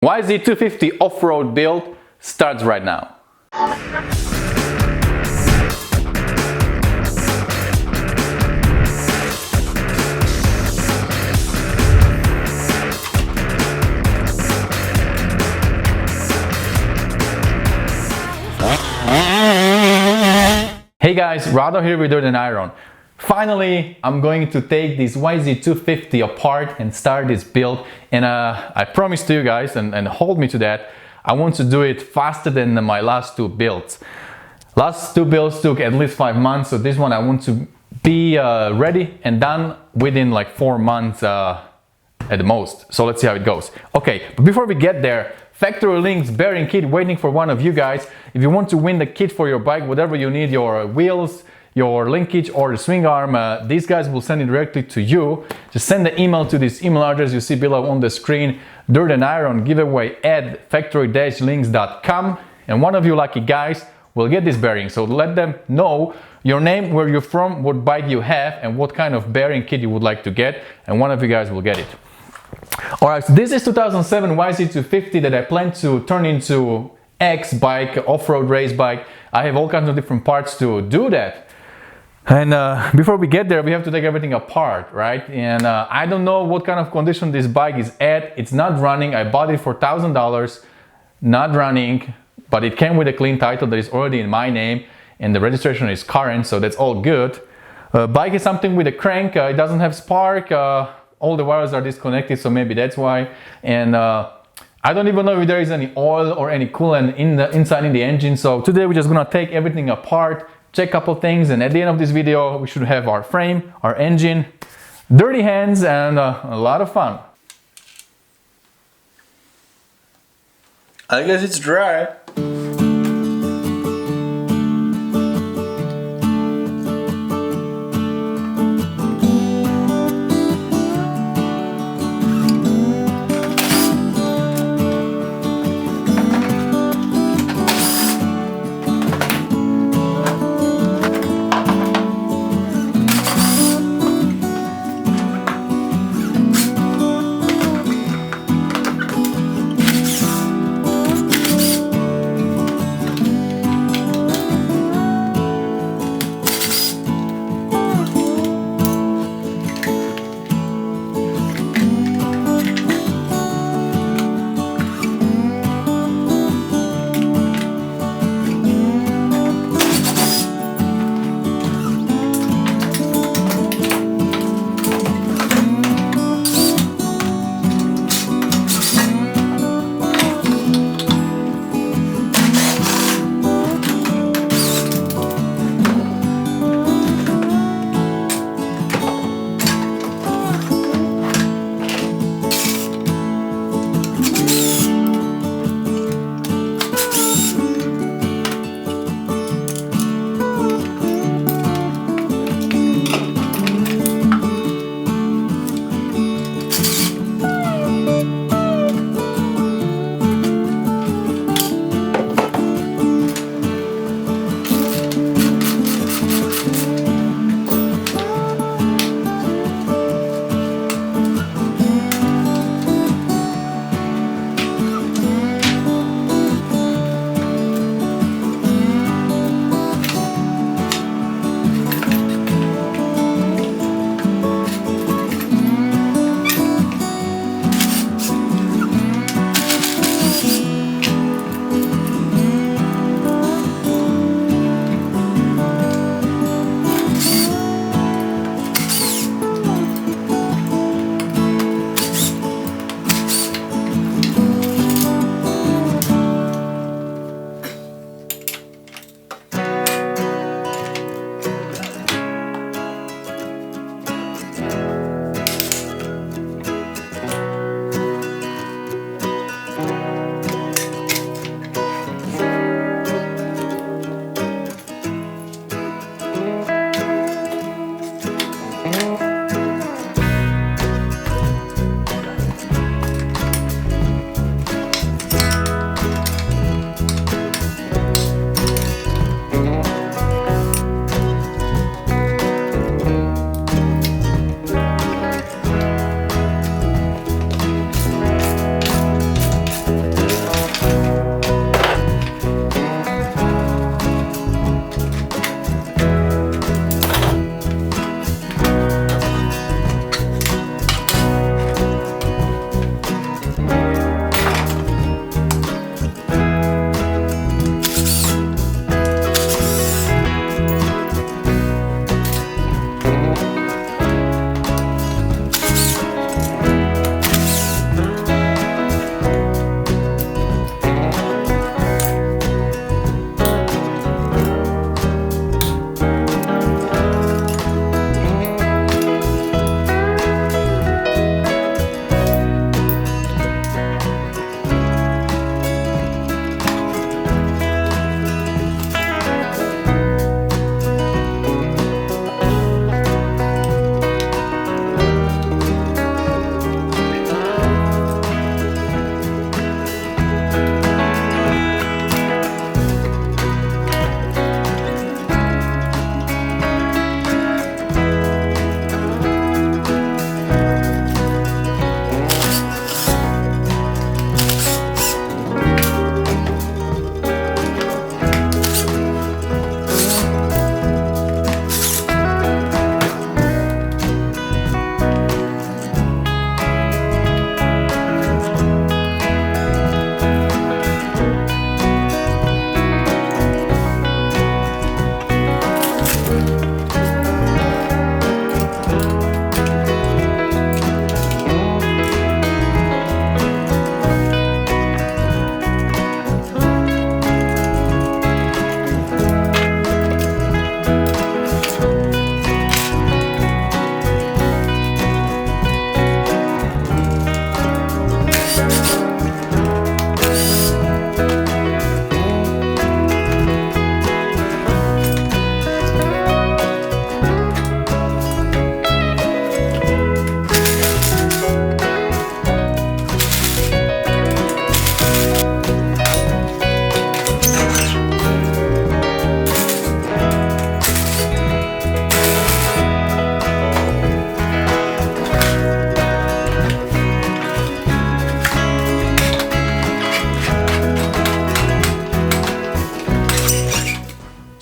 YZ250 off-road build starts right now. Hey guys, Rado here with Dirt and Iron. Finally, I'm going to take this YZ250 apart and start this build, and I promised to you guys, and hold me to that, I want to do it faster than my last two builds. Last two builds took at least 5 months, so this one I want to be ready and done within like 4 months at the most. So let's see how it goes. Okay, but before we get there, factory links bearing kit waiting for one of you guys. If you want to win the kit for your bike, whatever you need, your wheels, your linkage or the swing arm, these guys will send it directly to you. Just send the email to this email address you see below on the screen, dirtnirongiveaway@factory-links.com, and one of you lucky guys will get this bearing. So let them know your name, where you're from, what bike you have, and what kind of bearing kit you would like to get, and one of you guys will get it. Alright, so this is 2007 YZ250 that I plan to turn into X bike, off-road race bike. I have all kinds of different parts to do that. And before we get there, we have to take everything apart, right? And I don't know what kind of condition this bike is at. It's not running. I bought it for $1,000, not running, but it came with a clean title that is already in my name, and the registration is current, so that's all good. Bike is something with a crank. It doesn't have spark. All the wires are disconnected, so maybe that's why. And I don't even know if there is any oil or any coolant inside in the engine. So today we're just gonna take everything apart, check a couple things, and at the end of this video we should have our frame, our engine, dirty hands, and a lot of fun. I guess it's dry.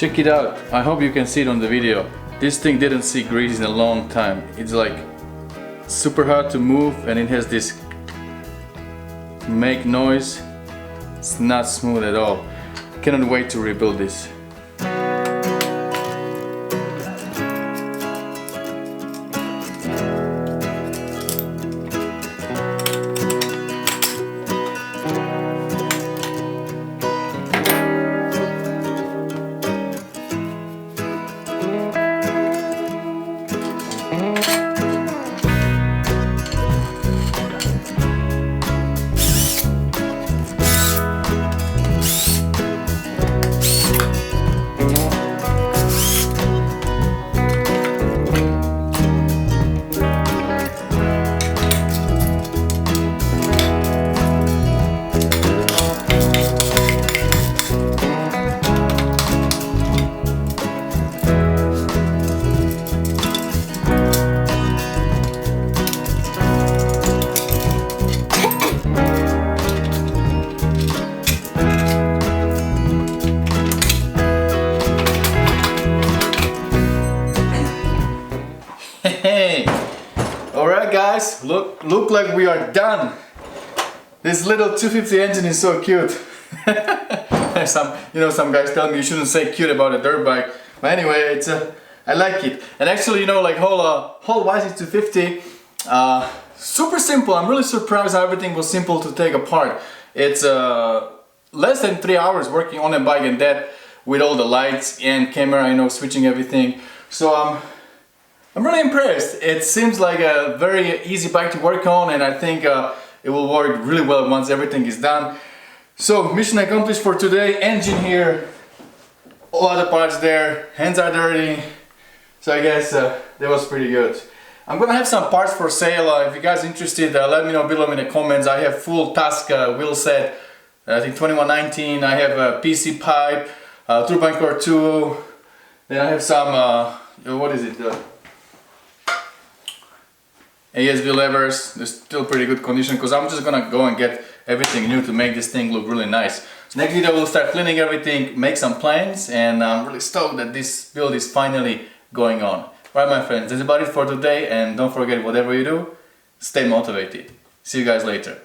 Check it out. I hope you can see it on the video. This thing didn't see grease in a long time. It's like super hard to move and it has this make noise. It's not smooth at all. Cannot wait to rebuild this. Hey, all right, guys. Look like we are done. This little 250 engine is so cute. Some guys tell me you shouldn't say cute about a dirt bike, but anyway, I like it. And actually, like whole YZ250, super simple. I'm really surprised how everything was simple to take apart. It's less than 3 hours working on a bike, and that with all the lights and camera, switching everything. So I'm really impressed. It seems like a very easy bike to work on, and I think it will work really well once everything is done. So mission accomplished for today. Engine here, all other parts there, hands are dirty. So I guess that was pretty good. I'm gonna have some parts for sale. If you guys are interested, let me know below in the comments. I have full Tusk wheel set, I think 2119. I have a PC pipe, turbine core 2. Then I have some, what is it? ASB levers. They're still pretty good condition because I'm just gonna go and get everything new to make this thing look really nice. So next video we'll start cleaning everything, make some plans, and I'm really stoked that this build is finally going on. Alright my friends, that's about it for today, and don't forget, whatever you do, stay motivated. See you guys later.